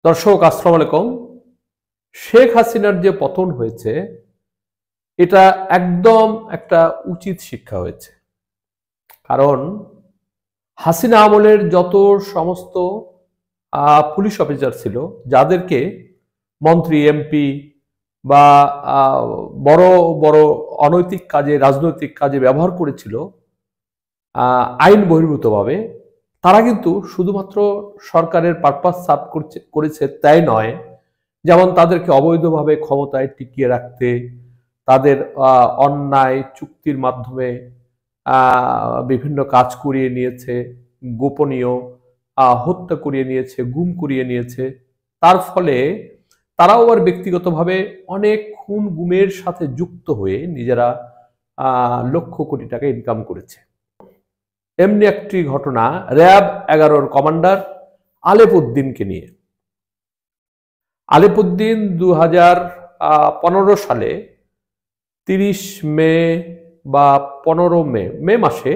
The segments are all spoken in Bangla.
দর্শক আসসালামু আলাইকুম। শেখ হাসিনার যে পতন হয়েছে এটা একদম একটা উচিত শিক্ষা হয়েছে। কারণ হাসিনা আমলের যত সমস্ত পুলিশ অফিসার ছিল, যাদেরকে মন্ত্রী এমপি বা বড় বড় অনৈতিক কাজে রাজনৈতিক কাজে ব্যবহার করেছিল আইন বহির্ভূতভাবে, তারা কিন্তু শুধুমাত্র সরকারের পারপাস সার্ভ করেছে তাই নয়, যেমন তাদেরকে অবৈধভাবে ক্ষমতায় টিকিয়ে রাখতে, তাদের অন্যায় চুক্তির মাধ্যমে বিভিন্ন কাজ করিয়ে নিয়েছে, গোপনীয় হত্যা করিয়ে নিয়েছে, গুম করিয়ে নিয়েছে। তার ফলে তারাও আবার ব্যক্তিগতভাবে অনেক খুন গুমের সাথে যুক্ত হয়ে নিজেরা লক্ষ কোটি টাকা ইনকাম করেছে। এমনি একটি ঘটনা র্যাব 11-র কমান্ডার আলেপ উদ্দিনকে নিয়ে। আলেপ উদ্দিন 2015 সালে 30 মে বা 15 মে মাসে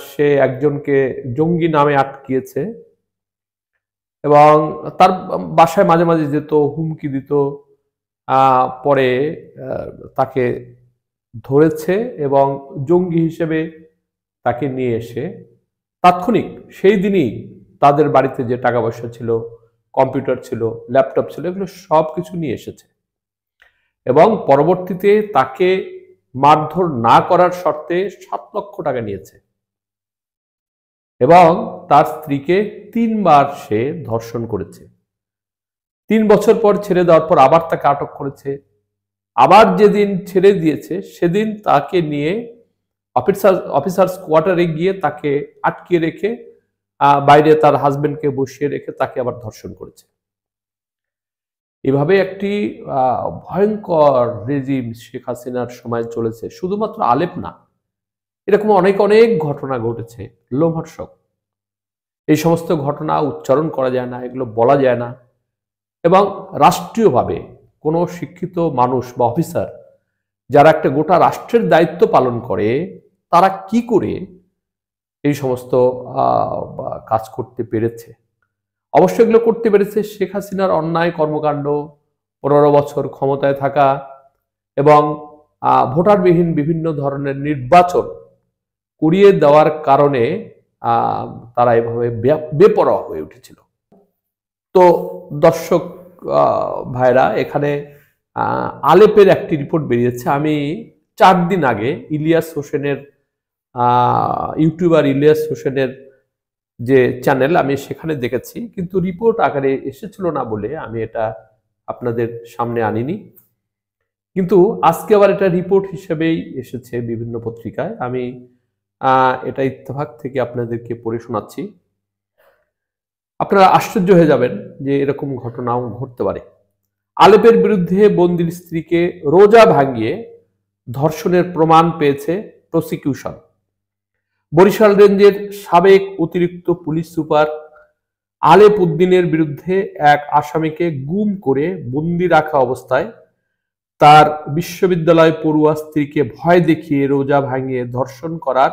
সে একজনকে জঙ্গি নামে আটকিয়েছে এবং তার বাসায় মাঝে মাঝে যেত, হুমকি দিত। পরে তাকে ধরেছে এবং জঙ্গি হিসেবে তাকে নিয়ে এসে তাৎক্ষণিক সেই দিনই তাদের বাড়িতে যে টাকা পয়সা ছিল, কম্পিউটার ছিল, ল্যাপটপ ছিল, এগুলো সব কিছু নিয়ে এসেছে এবং পরবর্তীতে তাকে মারধর না করার শর্তে 7 লক্ষ টাকা নিয়েছে এবং তার স্ত্রীকে 3 বার সে ধর্ষণ করেছে। 3 বছর পর ছেড়ে দেওয়ার পর আবার তাকে আটক করেছে। আবার যেদিন ছেড়ে দিয়েছে সেদিন তাকে নিয়ে অফিসার্স কোয়ার্টারে গিয়ে তাকে আটকে রেখে বাইরে তার হাজবেন্ডকে বসিয়ে রেখে তাকে আবার ধর্ষণ করেছে। এভাবে একটি ভয়ঙ্কর রেজিম শেখ হাসিনার সময় চলেছে। শুধুমাত্র আলেপ না, এরকম অনেক অনেক ঘটনা ঘটেছে লোমহর্ষক। এই সমস্ত ঘটনা উচ্চারণ করা যায় না, এগুলো বলা যায় না। এবং রাষ্ট্রীয়ভাবে কোনো শিক্ষিত মানুষ বা অফিসার যারা একটা গোটা রাষ্ট্রের দায়িত্ব পালন করে, তারা কি করে এই সমস্ত কাজ করতে পেরেছে? অবশ্যই এগুলো করতে পেরেছে শেখ হাসিনার অন্যায় কর্মকাণ্ড, 15 বছর ক্ষমতায় থাকা এবং ভোটারবিহীন বিভিন্ন ধরনের নির্বাচন করিয়ে দেওয়ার কারণে তারা এভাবে বেপরোয়া হয়ে উঠেছিল। তো দর্শক ভাইরা, এখানে আলেপের একটি রিপোর্ট বেরিয়েছে। আমি 4 দিন আগে ইলিয়াস হোসেনের ইউটিউবার ইলিয়াস হোসেনের যে চ্যানেল, আমি সেখানে দেখেছি, কিন্তু রিপোর্ট আকারে এসেছিল না বলে আমি এটা আপনাদের সামনে আনিনি। কিন্তু আজকে আবার এটা রিপোর্ট হিসেবেই এসেছে বিভিন্ন পত্রিকায়। আমি এটা ইত্তেফাক থেকে আপনাদেরকে পড়ে শোনাচ্ছি। আপনারা আশ্চর্য হয়ে যাবেন যে এরকম ঘটনাও ঘটতে পারে। আলেপের বিরুদ্ধে বন্দির স্ত্রীকে রোজা ভাঙিয়ে ধর্ষণের প্রমাণ পেয়েছে প্রসিকিউশন। বরিশাল রেঞ্জের সাবেক অতিরিক্ত পুলিশ সুপার আলেপ উদ্দিনের বিরুদ্ধে এক আসামিকে গুম করে বন্দি রাখা অবস্থায় তার বিশ্ববিদ্যালয় পড়ুয়া স্ত্রীকে ভয় দেখিয়ে রোজা ভাঙিয়ে ধর্ষণ করার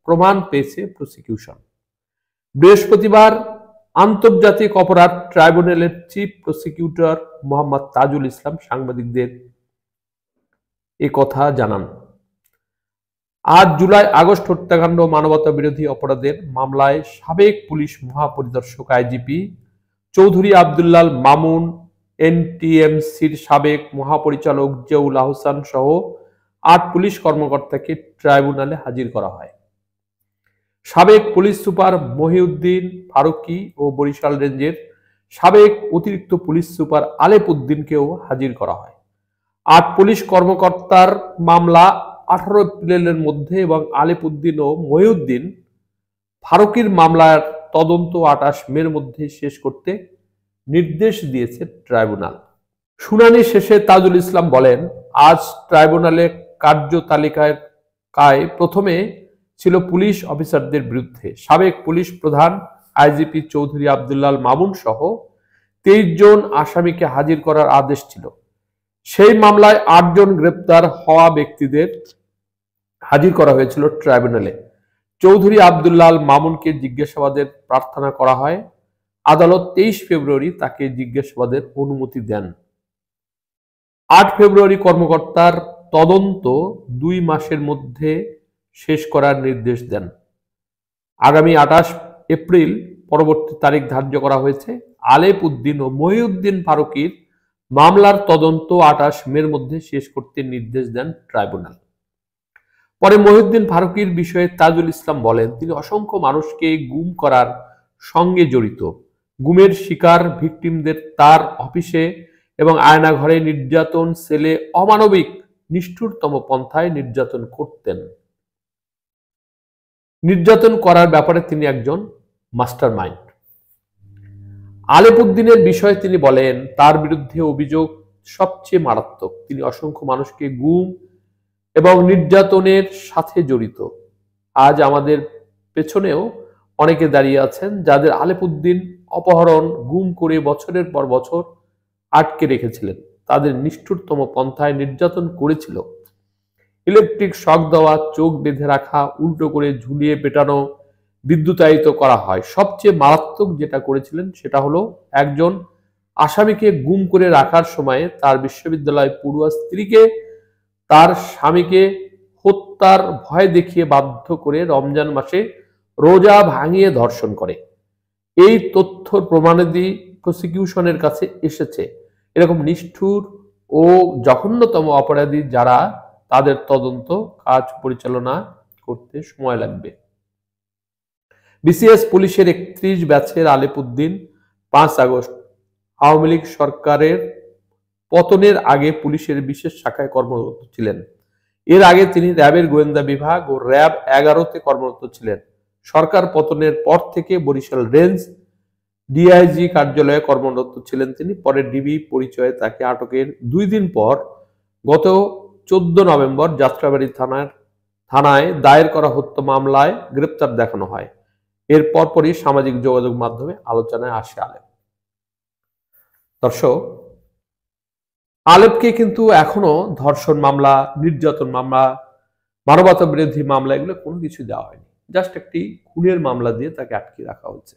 প্রমাণ পেয়েছে প্রসিকিউশন। বৃহস্পতিবার আন্তর্জাতিক অপরাধ ট্রাইব্যুনালের চিফ প্রসিকিউটর মোহাম্মদ তাজুল ইসলাম সাংবাদিকদের এ কথা জানান। আজ জুলাই আগস্ট হত্যাকাণ্ড মানবতা বিরোধী অপরাধের মামলায় সাবেক পুলিশ মহাপরিদর্শক আইজিপি চৌধুরী আব্দুল্লাল মামুন, এনটিএমসির সাবেক মহাপরিচালক জিয়াউল আহসান সহ 8 পুলিশ কর্মকর্তাকে ট্রাইব্যুনালে হাজির করা হয়। সাবেক পুলিশ সুপার মহিউদ্দিন ফারুকি ও বরিশাল রেঞ্জের সাবেক অতিরিক্ত পুলিশ সুপার আলেপ উদ্দিনকেও হাজির করা হয়। 8 পুলিশ কর্মকর্তার মামলা 18 এপ্রিলের মধ্যে এবং আলেপ উদ্দিন ও মহিউদ্দিন ফারুকির মামলার তদন্ত 28 মের মধ্যে শেষ করতে নির্দেশ দিয়েছে ট্রাইব্যুনাল। শুনানি শেষে তাজুল ইসলাম বলেন, আজ ট্রাইব্যুনালে কার্যতালিকায় প্রথমে ছিল পুলিশ অফিসারদের বিরুদ্ধে সাবেক পুলিশ প্রধান আইজিপি চৌধুরী আব্দুল্লাল মামুন সহ 23 জন আসামিকে হাজির করার আদেশ ছিল। সেই মামলায় 8 জন গ্রেপ্তার হওয়া ব্যক্তিদের হাজির করা হয়েছিল ট্রাইব্যুনালে। চৌধুরী আব্দুল্লাল মামুনকে জিজ্ঞাসাবাদের প্রার্থনা করা হয়। আদালত 23 ফেব্রুয়ারি তাকে জিজ্ঞাসাবাদের অনুমতি দেন। 8 ফেব্রুয়ারি কর্মকর্তার তদন্ত 2 মাসের মধ্যে শেষ করার নির্দেশ দেন। আগামী 28 এপ্রিল পরবর্তী তারিখ ধার্য করা হয়েছে। আলেপ উদ্দিন ও মহিউদ্দিন ফারুকীর মামলার তদন্ত 28 মের মধ্যে শেষ করতে নির্দেশ দেন ট্রাইব্যুনাল। পরে মহিউদ্দিন ফারুকীর বিষয়ে তাজুল ইসলাম বলেন, তিনি অসংখ্য মানুষকে গুম করার সঙ্গে জড়িত। গুমের শিকার ভিকটিমদের তার অফিসে এবং আয়নাঘরে নির্যাতন, সেলে অমানবিক নিষ্ঠুরতম পন্থায় নির্যাতন করতেন। নির্যাতন করার ব্যাপারে তিনি একজন মাস্টার মাইন্ড। আলেপ উদ্দিনের বিষয়ে তিনি বলেন, তার বিরুদ্ধে অভিযোগ সবচেয়ে মারাত্মক। তিনি অসংখ্য মানুষকে গুম এবং নির্যাতনের সাথে জড়িত। আজ আমাদের পেছনেও অনেকে দাঁড়িয়ে আছেন যাদের আলেপ উদ্দিন অপহরণ, গুম করে বছরের পর বছর আটকে রেখেছিলেন, তাদের নিষ্ঠুরতম পন্থায় নির্যাতন করেছিল। ইলেকট্রিক শক দেওয়া, চোখ বেঁধে রাখা, উল্টো করে ঝুলিয়ে পেটানো, বিদ্যুতায়িত করা হয়। সবচেয়ে মারাত্মক যেটা করেছিলেন সেটা হলো একজন আসামিকে গুম করে রাখার সময় তার বিশ্ববিদ্যালয় পড়ুয়া স্ত্রীকে তার স্বামীকে হত্যার ভয় দেখিয়ে বাধ্য করে রমজান মাসে রোজা ভাঙিয়ে ধর্ষণ করে। এই তথ্যর প্রমাণাদি প্রসিকিউশনের কাছে এসেছে। এরকম নিষ্ঠুর ও জঘন্যতম অপরাধী যারা, তাদের তদন্ত কাজ পরিচালনা করতে সময় লাগবে। বিসিএস পুলিশের 31 ব্যাচের আলেপ উদ্দিন 5 আগস্ট আওয়ামী লীগ সরকারের পতনের আগে পুলিশের বিশেষ শাখায় কর্মরত ছিলেন। এর আগে তিনি র্যাবের গোয়েন্দা বিভাগ ও র্যাব 11-তে কর্মরত ছিলেন। সরকার পতনের পর থেকে বরিশাল রেঞ্জ ডিআইজি কার্যালয়ে কর্মরত ছিলেন তিনি। পরে ডিবি পরিচয়ে তাকে আটকের 2 দিন পর গত 14 নভেম্বর যাত্রাবাড়ি থানায় দায়ের করা হত্যা মামলায় গ্রেপ্তার দেখানো হয়। এর পরপরই সামাজিক যোগাযোগ মাধ্যমে আলোচনায় আসে আলেপ। দর্শক, আলেপকে কিন্তু এখনো ধর্ষণ মামলা, নির্যাতন মামলা, মানবতা বিরোধী মামলা এগুলো কোনো কিছু দেওয়া হয়নি। জাস্ট একটি খুনের মামলা দিয়ে তাকে আটকে রাখা হচ্ছে।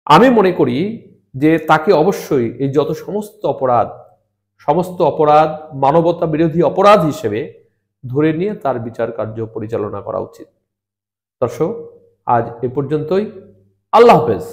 আমি মনে করি যে তাকে অবশ্যই এই যত সমস্ত অপরাধ মানবতা বিরোধী অপরাধ হিসেবে ধরে নিয়ে তার বিচার কার্য পরিচালনা করা উচিত। দর্শক, আজ এ পর্যন্তই। আল্লাহ হাফেজ।